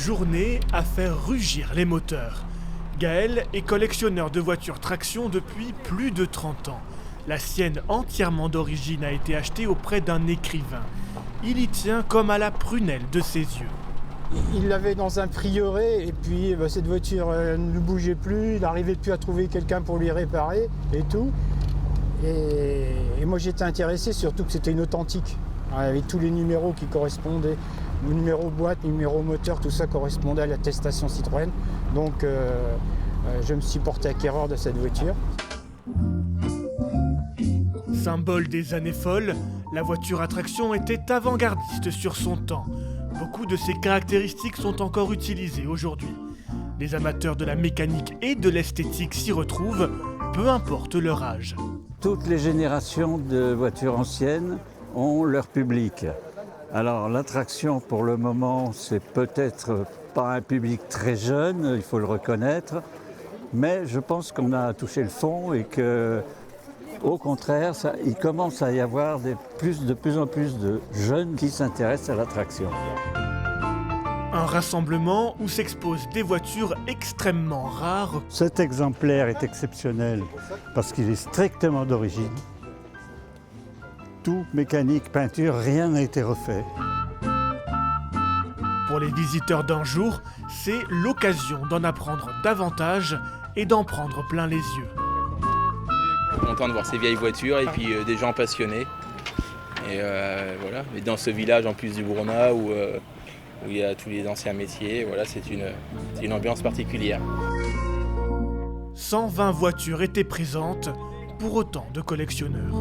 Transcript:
journée à faire rugir les moteurs. Gaël est collectionneur de voitures traction depuis plus de 30 ans. La sienne, entièrement d'origine, a été achetée auprès d'un écrivain. Il y tient comme à la prunelle de ses yeux. Il l'avait dans un prieuré et puis cette voiture ne bougeait plus, il n'arrivait plus à trouver quelqu'un pour lui réparer et tout. Et moi j'étais intéressé, surtout que c'était une authentique. Il y avait tous les numéros qui correspondaient, le numéro boîte, le numéro moteur, tout ça correspondait à l'attestation Citroën. Donc je me suis porté acquéreur de cette voiture. Symbole des années folles, la voiture à traction était avant-gardiste sur son temps. Beaucoup de ses caractéristiques sont encore utilisées aujourd'hui. Les amateurs de la mécanique et de l'esthétique s'y retrouvent, peu importe leur âge. Toutes les générations de voitures anciennes ont leur public. Alors la traction pour le moment, c'est peut-être pas un public très jeune, il faut le reconnaître, mais je pense qu'on a touché le fond et que, au contraire, il commence à y avoir de plus en plus de jeunes qui s'intéressent à la traction. Un rassemblement où s'exposent des voitures extrêmement rares. Cet exemplaire est exceptionnel parce qu'il est strictement d'origine. Tout, mécanique, peinture, rien n'a été refait. Pour les visiteurs d'un jour, c'est l'occasion d'en apprendre davantage et d'en prendre plein les yeux. Content de voir ces vieilles voitures et puis des gens passionnés. Et voilà. Et dans ce village en plus du Bournat où il y a tous les anciens métiers, voilà, c'est une ambiance particulière. 120 voitures étaient présentes pour autant de collectionneurs.